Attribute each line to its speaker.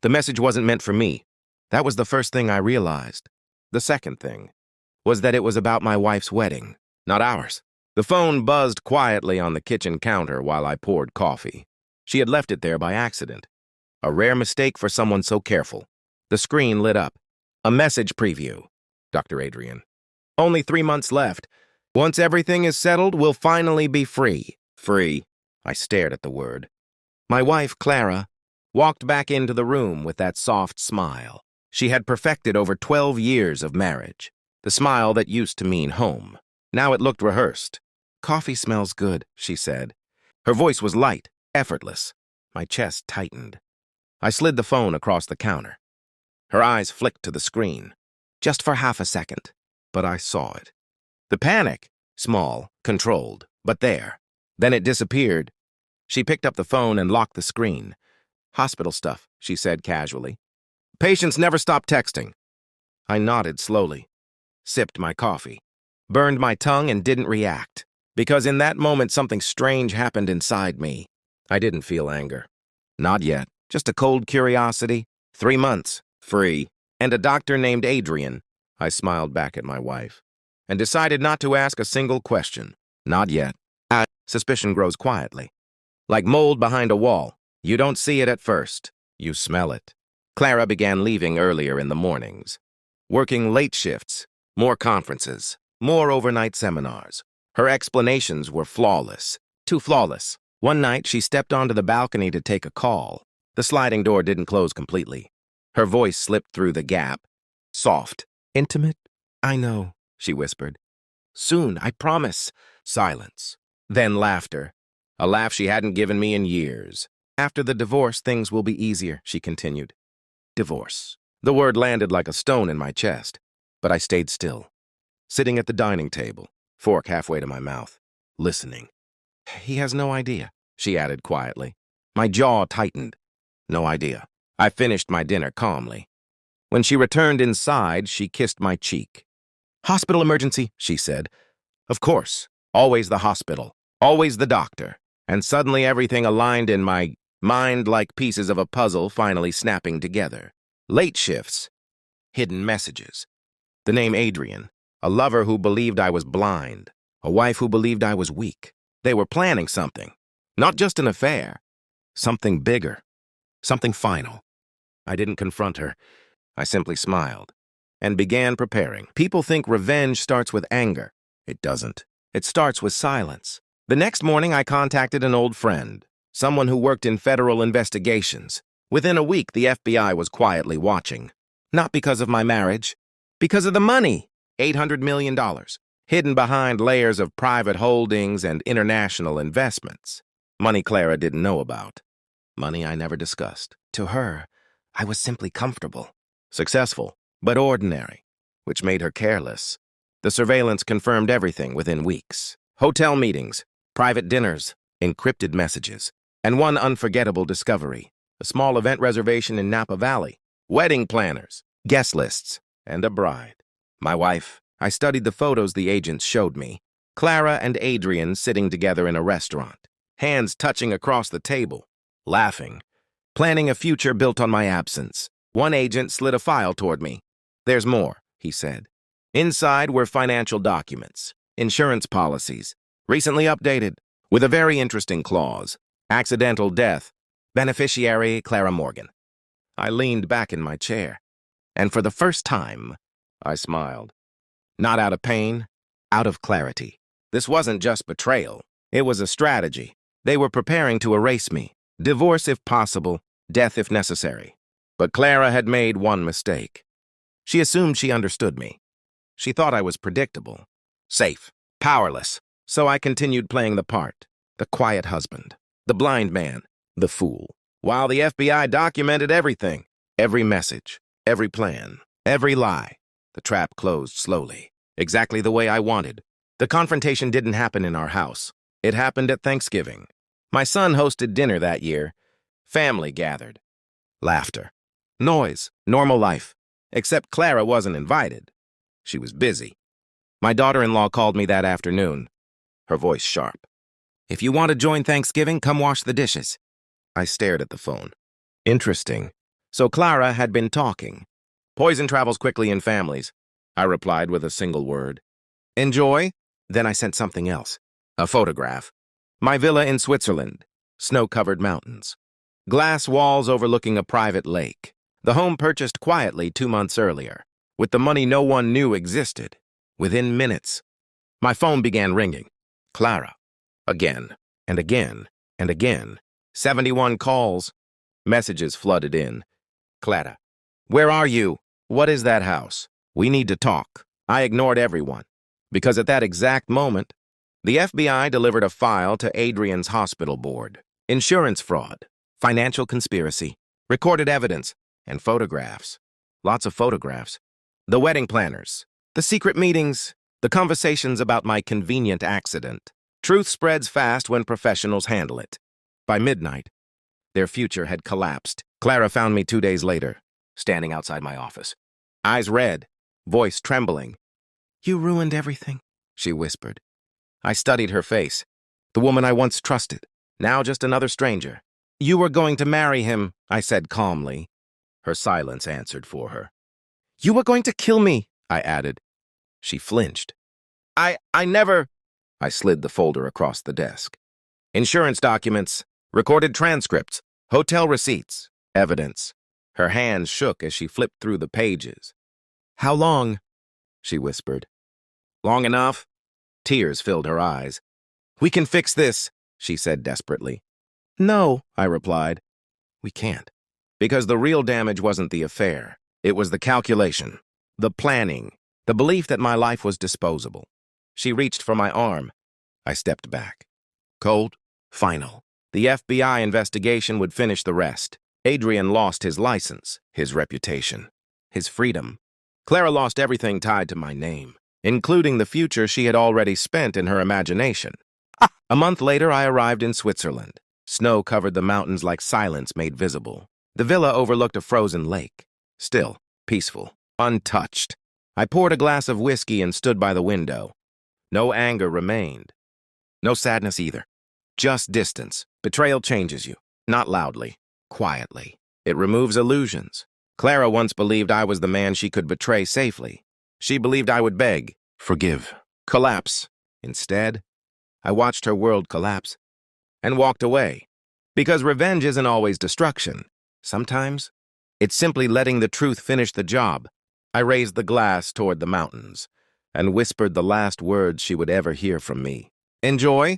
Speaker 1: The message wasn't meant for me. That was the first thing I realized. The second thing was that it was about my wife's wedding, not ours. The phone buzzed quietly on the kitchen counter while I poured coffee. She had left it there by accident. A rare mistake for someone so careful. The screen lit up. A message preview. Dr. Adrian. Only 3 months left. Once everything is settled, we'll finally be free. Free. I stared at the word. My wife, Clara, walked back into the room with that soft smile. She had perfected over 12 years of marriage. The smile that used to mean home. Now it looked rehearsed. Coffee smells good, she said. Her voice was light, effortless. My chest tightened. I slid the phone across the counter. Her eyes flicked to the screen. Just for half a second, but I saw it. The panic, small, controlled, but there. Then it disappeared. She picked up the phone and locked the screen. Hospital stuff, she said casually. Patients never stop texting. I nodded slowly, sipped my coffee, burned my tongue and didn't react, because in that moment something strange happened inside me. I didn't feel anger. Not yet. Just a cold curiosity. 3 months, free, and a doctor named Adrian. I smiled back at my wife and decided not to ask a single question. Not yet. Suspicion grows quietly. Like mold behind a wall. You don't see it at first. You smell it. Clara began leaving earlier in the mornings, working late shifts, more conferences, more overnight seminars. Her explanations were flawless, too flawless. One night, she stepped onto the balcony to take a call. The sliding door didn't close completely. Her voice slipped through the gap. Soft. Intimate? I know, she whispered. Soon, I promise. Silence. Then laughter. A laugh she hadn't given me in years. After the divorce, things will be easier, she continued. Divorce. The word landed like a stone in my chest, but I stayed still, sitting at the dining table, fork halfway to my mouth, listening. He has no idea, she added quietly. My jaw tightened. No idea. I finished my dinner calmly. When she returned inside, she kissed my cheek. Hospital emergency, she said. Of course. Always the hospital. Always the doctor. And suddenly everything aligned in my mind like pieces of a puzzle finally snapping together. Late shifts. Hidden messages. The name Adrian. A lover who believed I was blind. A wife who believed I was weak. They were planning something. Not just an affair. Something bigger. Something final. I didn't confront her. I simply smiled and began preparing. People think revenge starts with anger. It doesn't. It starts with silence. The next morning, I contacted an old friend, someone who worked in federal investigations. Within a week, the FBI was quietly watching. Not because of my marriage, because of the money. $800 million, hidden behind layers of private holdings and international investments. Money Clara didn't know about. Money I never discussed. To her, I was simply comfortable. Successful, but ordinary, which made her careless. The surveillance confirmed everything within weeks. Hotel meetings, private dinners, encrypted messages, and one unforgettable discovery, a small event reservation in Napa Valley, wedding planners, guest lists, and a bride. My wife. I studied the photos the agents showed me. Clara and Adrian sitting together in a restaurant, hands touching across the table, laughing, planning a future built on my absence. One agent slid a file toward me. There's more, he said. Inside were financial documents, insurance policies, recently updated, with a very interesting clause. Accidental death. Beneficiary Clara Morgan. I leaned back in my chair, and for the first time, I smiled. Not out of pain, out of clarity. This wasn't just betrayal. It was a strategy. They were preparing to erase me. Divorce if possible, death if necessary. But Clara had made one mistake. She assumed she understood me. She thought I was predictable, safe, powerless. So I continued playing the part. The quiet husband, the blind man, the fool. While the FBI documented everything, every message, every plan, every lie. The trap closed slowly, exactly the way I wanted. The confrontation didn't happen in our house. It happened at Thanksgiving. My son hosted dinner that year. Family gathered. Laughter. Noise. Normal life. Except Clara wasn't invited. She was busy. My daughter-in-law called me that afternoon, her voice sharp. If you want to join Thanksgiving, come wash the dishes. I stared at the phone. Interesting. So Clara had been talking. Poison travels quickly in families, I replied with a single word. Enjoy? Then I sent something else. A photograph. My villa in Switzerland. Snow-covered mountains. Glass walls overlooking a private lake. The home purchased quietly 2 months earlier, with the money no one knew existed. Within minutes, my phone began ringing. Clara. Again, and again, and again. 71 calls. Messages flooded in. Clara. Where are you? What is that house? We need to talk. I ignored everyone, because at that exact moment, the FBI delivered a file to Adrian's hospital board. Insurance fraud, financial conspiracy, recorded evidence, and photographs. Lots of photographs. The wedding planners, the secret meetings, the conversations about my convenient accident. Truth spreads fast when professionals handle it. By midnight, their future had collapsed. Clara found me 2 days later, standing outside my office. Eyes red, voice trembling. You ruined everything, she whispered. I studied her face. The woman I once trusted, now just another stranger. You were going to marry him, I said calmly. Her silence answered for her. You were going to kill me, I added. She flinched. I never... I slid the folder across the desk. Insurance documents, recorded transcripts, hotel receipts, evidence. Her hands shook as she flipped through the pages. How long? She whispered. Long enough? Tears filled her eyes. We can fix this, she said desperately. No, I replied. We can't. Because the real damage wasn't the affair. It was the calculation, the planning, the belief that my life was disposable. She reached for my arm. I stepped back. Cold, final. The FBI investigation would finish the rest. Adrian lost his license, his reputation, his freedom. Clara lost everything tied to my name, including the future she had already spent in her imagination. A month later, I arrived in Switzerland. Snow covered the mountains like silence made visible. The villa overlooked a frozen lake. Still, peaceful, untouched. I poured a glass of whiskey and stood by the window. No anger remained. No sadness either. Just distance. Betrayal changes you. Not loudly. Quietly. It removes illusions. Clara once believed I was the man she could betray safely. She believed I would beg, forgive, collapse. Instead, I watched her world collapse and walked away. Because revenge isn't always destruction. Sometimes, it's simply letting the truth finish the job. I raised the glass toward the mountains and whispered the last words she would ever hear from me. Enjoy?